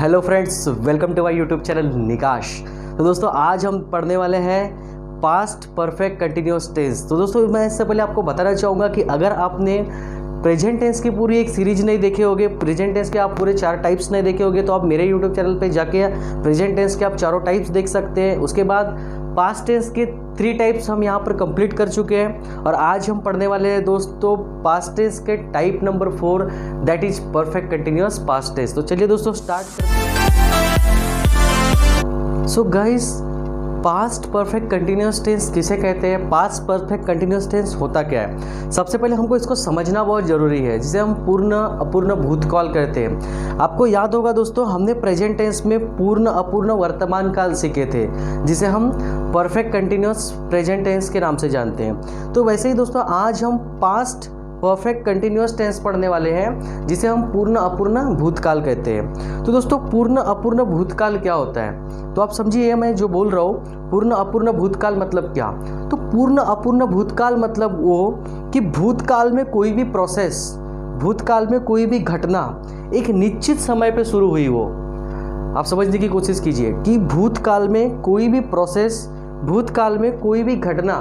Hello friends, welcome to my YouTube channel Nikash. तो दोस्तों आज हम पढ़ने वाले हैं पास्ट परफेक्ट कंटिन्यूअस टेंस। तो दोस्तों मैं इससे पहले आपको बताना चाहूँगा कि अगर आपने प्रेजेंट टेंस की पूरी एक सीरीज नहीं देखे होगे, प्रेजेंट टेंस के आप पूरे 4 टाइप्स नहीं देखे होगे, तो आप मेरे यूट्यूब चैनल पे जाके प्रेजेंट टेंस के आप चारों टाइप्स देख सकते हैं। उसके बाद पास्ट टेंस के 3 टाइप्स हम यहाँ पर कंप्लीट कर चुके हैं और आज हम पढ़ने वाले हैं दोस्तों पास्ट टेंस के type number 4, that is perfect continuous past tense. तो चलिए दोस्तों स्टार्ट करते हैं। So guys, past perfect continuous tense किसे कहते हैं, पास्ट परफेक्ट कंटिन्यूअस टेंस होता क्या है। सबसे पहले हमको इसको समझना बहुत ज़रूरी है, जिसे हम पूर्ण अपूर्ण भूतकाल कहते हैं। आपको याद होगा दोस्तों, हमने प्रेजेंट टेंस में पूर्ण अपूर्ण वर्तमान काल सीखे थे, जिसे हम परफेक्ट कंटिन्यूअस प्रेजेंट टेंस के नाम से जानते हैं। तो वैसे ही दोस्तों आज हम पास्ट परफेक्ट कंटिन्यूअस टेंस पढ़ने वाले हैं, जिसे हम पूर्ण अपूर्ण भूतकाल कहते हैं। तो दोस्तों पूर्ण अपूर्ण भूतकाल क्या होता है, तो आप समझिए मैं जो बोल रहा हूँ पूर्ण अपूर्ण भूतकाल मतलब क्या। तो पूर्ण अपूर्ण भूतकाल मतलब वो कि भूतकाल में कोई भी प्रोसेस, भूतकाल में कोई भी घटना एक निश्चित समय पे शुरू हुई हो। आप समझने की कोशिश कीजिए कि भूतकाल में कोई भी प्रोसेस, भूतकाल में कोई भी घटना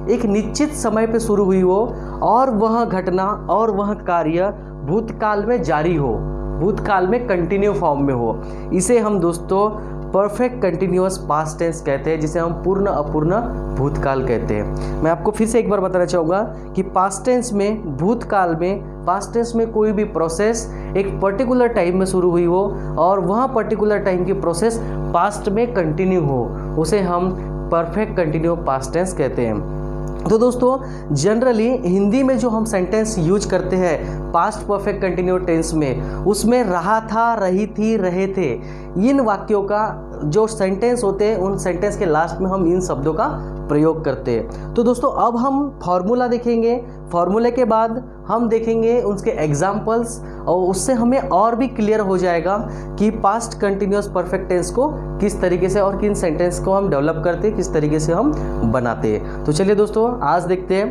एक निश्चित समय पे शुरू हुई हो और वह घटना और वह कार्य भूतकाल में जारी हो, भूतकाल में कंटिन्यू फॉर्म में हो। इसे हम दोस्तों परफेक्ट कंटिन्यूअस पास्ट टेंस कहते हैं, जिसे हम पूर्ण अपूर्ण भूतकाल कहते हैं। मैं आपको फिर से एक बार बताना चाहूँगा कि पास्ट टेंस में, भूतकाल में, पास्ट टेंस में कोई भी प्रोसेस एक पर्टिकुलर टाइम में शुरू हुई हो और वह पर्टिकुलर टाइम की प्रोसेस पास्ट में कंटिन्यू हो, उसे हम परफेक्ट कंटिन्यू पास्ट टेंस कहते हैं। तो दोस्तों जनरली हिंदी में जो हम सेंटेंस यूज करते हैं पास्ट परफेक्ट कंटिन्यू टेंस में, उसमें रहा था, रही थी, रहे थे, इन वाक्यों का जो सेंटेंस होते हैं उन सेंटेंस के लास्ट में हम इन शब्दों का प्रयोग करते हैं। तो दोस्तों अब हम फॉर्मूला देखेंगे, फॉर्मूले के बाद हम देखेंगे उसके एग्जाम्पल्स और उससे हमें और भी क्लियर हो जाएगा कि पास्ट कंटिन्यूअस परफेक्ट टेंस को किस तरीके से और किन सेंटेंस को हम डेवलप करते हैं, किस तरीके से हम बनाते हैं। तो चलिए दोस्तों आज देखते हैं।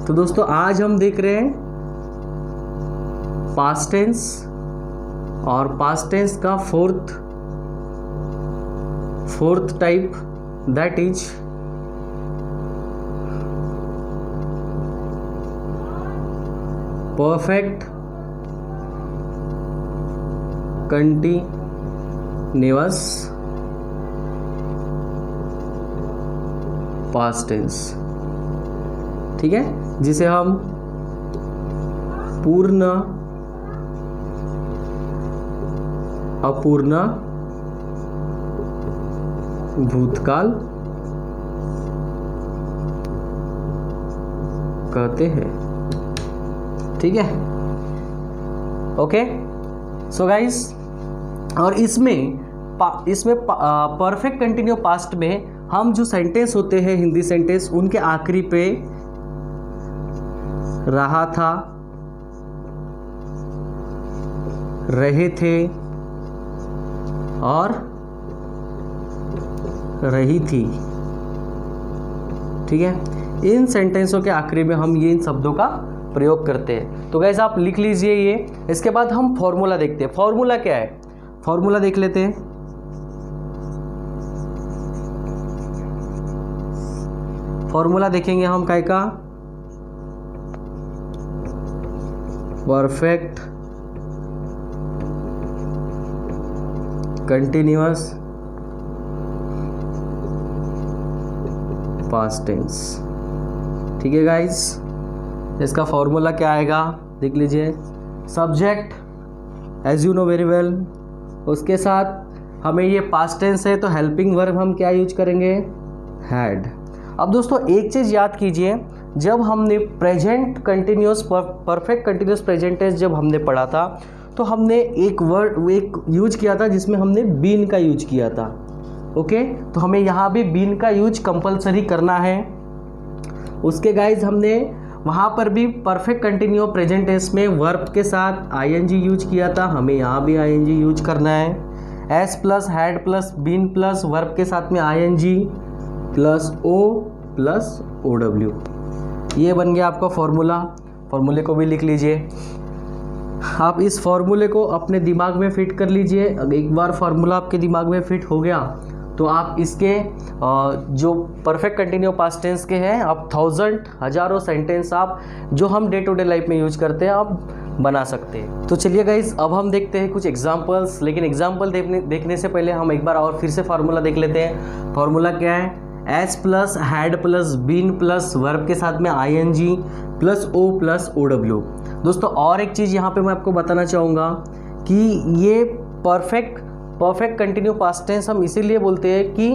तो दोस्तों आज हम देख रहे हैं पास्ट टेंस और पास्ट टेंस का fourth type, that is perfect continuous past tense. ठीक है, जिसे हम पूर्ण अपूर्ण भूतकाल कहते हैं। ठीक है, ओके। सो गाइस, और इसमें परफेक्ट कंटिन्यू पास्ट में हम जो सेंटेंस होते हैं हिंदी सेंटेंस, उनके आखिरी पे रहा था, रहे थे और रही थी, ठीक है, इन सेंटेंसों के आखिरी में हम ये इन शब्दों का प्रयोग करते हैं। तो गाइस आप लिख लीजिए ये। इसके बाद हम फॉर्मूला देखते हैं। फॉर्मूला क्या है, फॉर्मूला देख लेते हैं। फॉर्मूला देखेंगे हम काय का, परफेक्ट कंटिन्यूअस पास्ट टेंस। ठीक है गाइस, इसका फॉर्मूला क्या आएगा देख लीजिए। Subject as you know very well, उसके साथ हमें ये पास्ट टेंस है तो हेल्पिंग वर्ब हम क्या यूज करेंगे, हैड। अब दोस्तों एक चीज़ याद कीजिए, जब हमने present continuous perfect continuous present tense जब हमने पढ़ा था तो हमने एक यूज किया था जिसमें हमने बीन का यूज किया था। ओके, तो हमें यहाँ भी बीन का यूज कंपलसरी करना है। उसके गाइज हमने वहाँ पर भी परफेक्ट कंटिन्यू प्रेजेंट टेंस में वर्ब के साथ आईएनजी यूज किया था, हमें यहाँ भी आईएनजी यूज करना है। S plus had plus been plus verb के साथ में ING plus O plus OW, ये बन गया आपका फॉर्मूला। फॉर्मूले को भी लिख लीजिए। आप इस फॉर्मूले को अपने दिमाग में फिट कर लीजिए। एक बार फार्मूला आपके दिमाग में फिट हो गया तो आप इसके जो परफेक्ट कंटिन्यू पास्ट टेंस के हैं आप हज़ारों सेंटेंस आप जो हम डे टू डे लाइफ में यूज करते हैं आप बना सकते हैं। तो चलिए गाइज, अब हम देखते हैं कुछ एग्जांपल्स, लेकिन एग्जांपल देखने से पहले हम एक बार और फिर से फार्मूला देख लेते हैं। फार्मूला क्या है? S plus had plus been plus verb के साथ में ING plus O plus OW। दोस्तों और एक चीज़ यहाँ पे मैं आपको बताना चाहूँगा कि ये परफेक्ट कंटिन्यू पास्ट टेंस हम इसीलिए बोलते हैं कि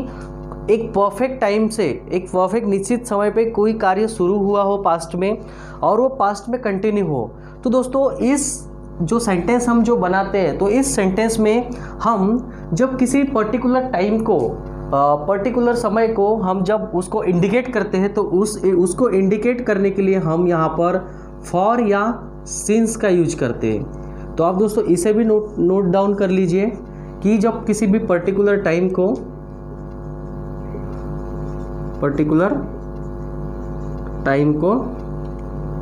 एक परफेक्ट टाइम से, एक परफेक्ट निश्चित समय पे कोई कार्य शुरू हुआ हो पास्ट में और वो पास्ट में कंटिन्यू हो। तो दोस्तों इस जो सेंटेंस हम जो बनाते हैं, तो इस सेंटेंस में हम जब किसी पर्टिकुलर टाइम को, पर्टिकुलर समय को हम जब उसको इंडिकेट करते हैं तो उसको इंडिकेट करने के लिए हम यहाँ पर फॉर या सिंस का यूज करते हैं। तो आप दोस्तों इसे भी नोट डाउन कर लीजिए कि जब किसी भी पर्टिकुलर टाइम को,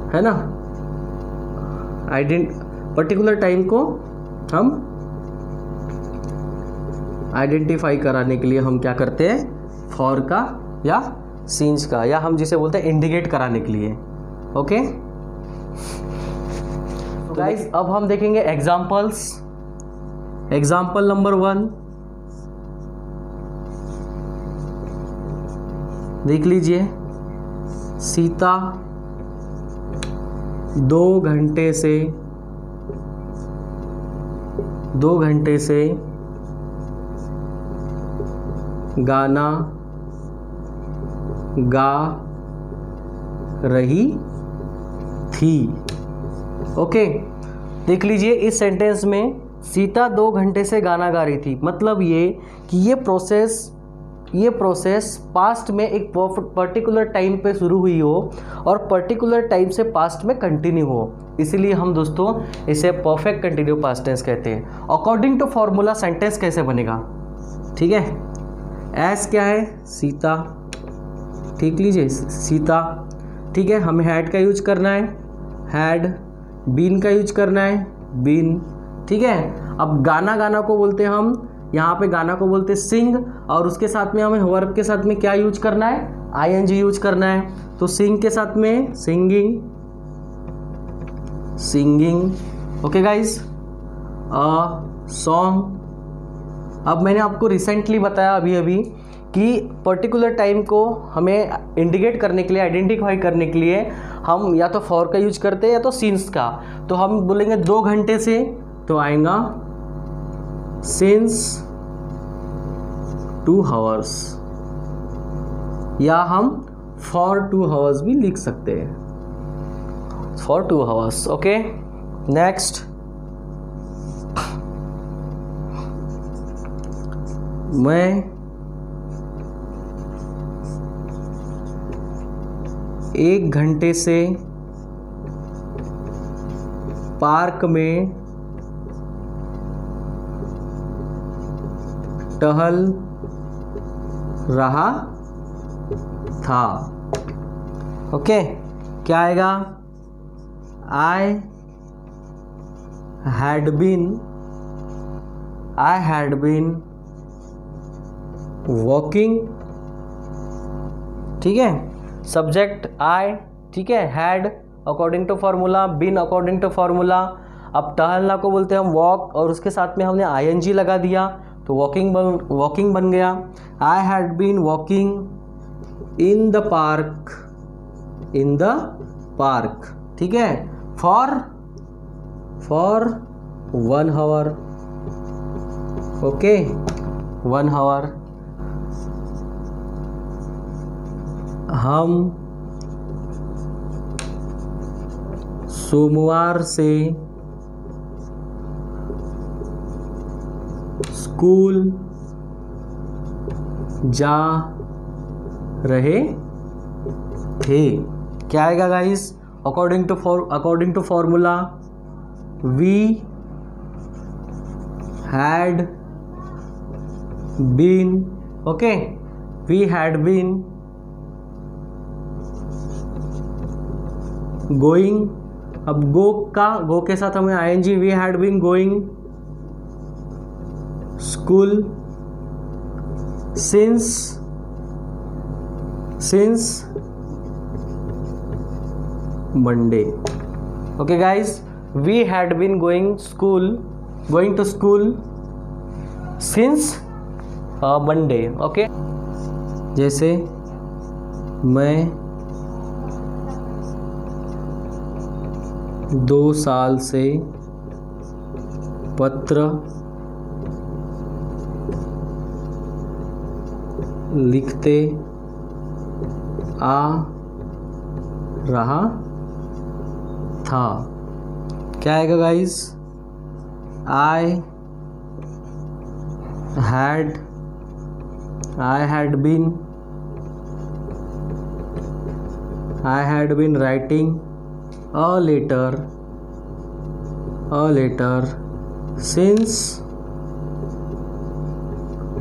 है ना, पर्टिकुलर टाइम को हम आइडेंटिफाई कराने के लिए हम क्या करते हैं? फॉर का या सिंस का, या हम जिसे बोलते हैं इंडिकेट कराने के लिए। ओके गाइस, अब हम देखेंगे एग्जांपल्स। एग्जांपल नंबर 1 देख लीजिए। सीता 2 घंटे से गाना गा रही थी। ओके, देख लीजिए इस सेंटेंस में सीता 2 घंटे से गाना गा रही थी, मतलब ये कि ये प्रोसेस पास्ट में एक पर्टिकुलर टाइम पे शुरू हुई हो और पर्टिकुलर टाइम से पास्ट में कंटिन्यू हो, इसीलिए हम दोस्तों इसे परफेक्ट कंटिन्यू पास्ट टेंस कहते हैं। अकॉर्डिंग टू फॉर्मूला सेंटेंस कैसे बनेगा? ठीक है, एस क्या है? सीता, ठीक लीजिए सीता, ठीक है, हमें हैड का यूज करना है, हैड, बीन का यूज करना है, बीन, ठीक है। अब गाना को बोलते हैं हम, यहाँ पे गाना को बोलते हैं सिंग, और उसके साथ में हमें वर्ब के साथ में क्या यूज करना है? ING यूज करना है। तो सिंग के साथ में सिंगिंग। Okay guys, song. अब मैंने आपको रिसेंटली बताया अभी कि पर्टिकुलर टाइम को हमें इंडिकेट करने के लिए, आइडेंटिफाई करने के लिए हम या तो फॉर का यूज करते हैं या तो सिंस का। तो हम बोलेंगे 2 घंटे से, तो आएगा सिंस 2 आवर्स, या हम फॉर 2 आवर्स भी लिख सकते हैं, फॉर 2 आवर्स। ओके, नेक्स्ट मैं 1 घंटे से पार्क में टहल रहा था। ओके, क्या आएगा? I had been walking, ठीक है, सब्जेक्ट I, ठीक है, had according to formula, been according to formula. अब टहलना को बोलते हैं हम वॉक, और उसके साथ में हमने ING लगा दिया तो वॉकिंग बन गया। I had been walking in the park, ठीक है, for 1 hour। Okay, 1 hour। हम सोमवार से स्कूल जा रहे थे। क्या आएगा guys? According to formula, we had been, okay, we had been going अब गो के साथ हमें ING, we had been going school since Monday. Okay guys, we had been going to school since Monday. Okay, जैसे मैं 2 साल से पत्र लिखते आ रहा था। क्या आएगा guys? I had been writing a letter since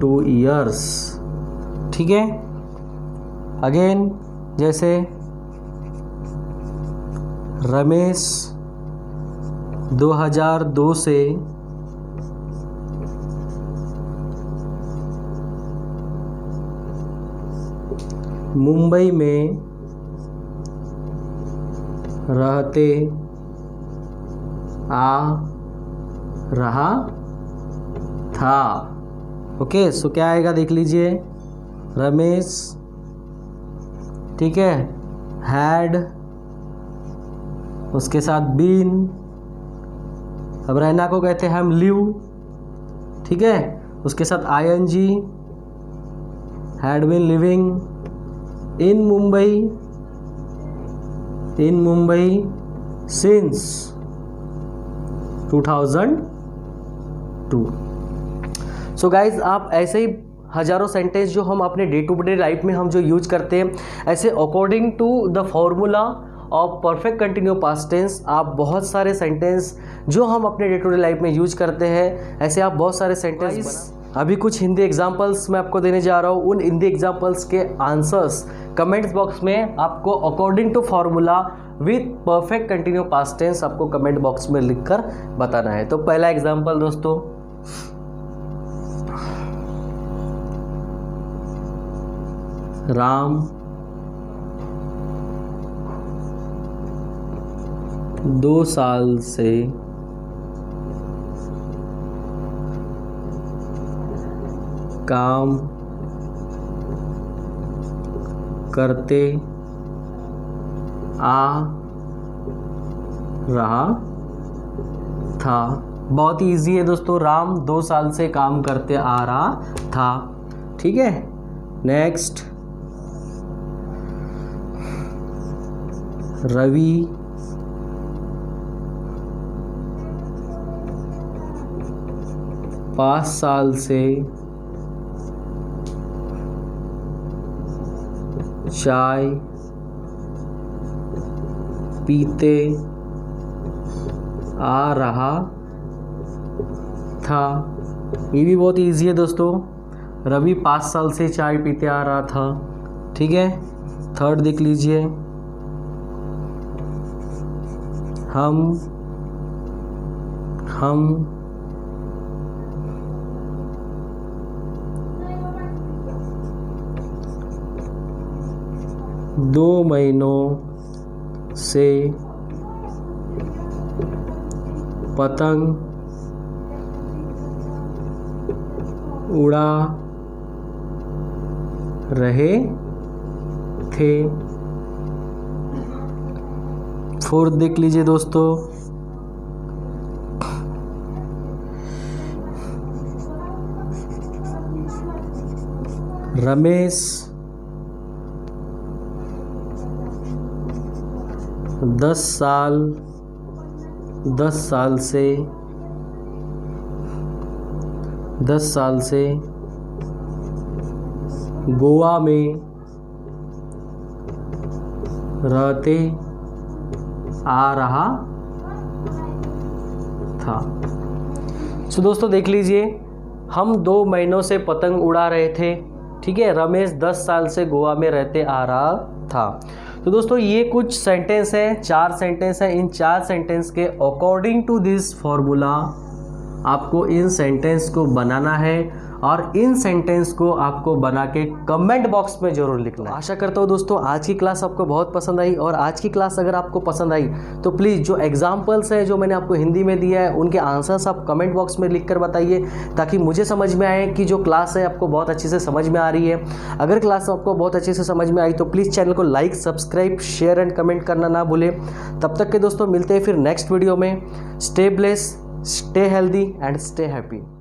2 years। ठीक है, अगेन जैसे रमेश 2002 से मुंबई में रहते आ रहा था। ओके, सो क्या आएगा देख लीजिए, रमेश, ठीक है, हैड, उसके साथ बीन, अब रहना को कहते हैं हम लिव, ठीक है, उसके साथ ING, had been living in Mumbai since 2002। So guys, आप ऐसे ही हज़ारों सेंटेंस जो हम अपने डे टू डे लाइफ में हम जो यूज करते हैं, ऐसे according to the formula of perfect continue past tense आप बहुत सारे सेंटेंस जो हम अपने डे टू डे लाइफ में यूज करते हैं, ऐसे आप बहुत सारे सेंटेंस। अभी कुछ हिंदी एग्जाम्पल्स मैं आपको देने जा रहा हूँ। उन हिंदी एग्जाम्पल्स के आंसर्स कमेंट्स बॉक्स में आपको according to formula with perfect continue past tense आपको कमेंट बॉक्स में लिखकर बताना है। तो पहला एग्जाम्पल दोस्तों, राम 2 साल से काम करते आ रहा था। बहुत ही ईजी है दोस्तों, राम 2 साल से काम करते आ रहा था। ठीक है, नेक्स्ट, रवि 5 साल से चाय पीते आ रहा था। ये भी बहुत इजी है दोस्तों, रवि 5 साल से चाय पीते आ रहा था। ठीक है, थर्ड देख लीजिए, हम 2 महीनों से पतंग उड़ा रहे थे। फोर्थ देख लीजिए दोस्तों, रमेश 10 साल से गोवा में रहते आ रहा था। सो दोस्तों देख लीजिए, हम 2 महीनों से पतंग उड़ा रहे थे। ठीक है, रमेश 10 साल से गोवा में रहते आ रहा था। तो दोस्तों ये कुछ सेंटेंस हैं, 4 सेंटेंस हैं। इन 4 सेंटेंस के अकॉर्डिंग टू दिस फॉर्मूला आपको इन सेंटेंस को बनाना है और इन सेंटेंस को आपको बना के कमेंट बॉक्स में जरूर लिखना है। आशा करता हूँ दोस्तों आज की क्लास आपको बहुत पसंद आई, और आज की क्लास अगर आपको पसंद आई तो प्लीज़ जो एग्जाम्पल्स हैं जो मैंने आपको हिंदी में दिया है उनके आंसर्स आप कमेंट बॉक्स में लिख कर बताइए, ताकि मुझे समझ में आए कि जो क्लास है आपको बहुत अच्छे से समझ में आ रही है। अगर क्लास आपको बहुत अच्छे से समझ में आई तो प्लीज़ चैनल को like, subscribe, share and comment करना ना भूलें। तब तक के दोस्तों मिलते हैं फिर नेक्स्ट वीडियो में। Stay bless, stay healthy and stay happy.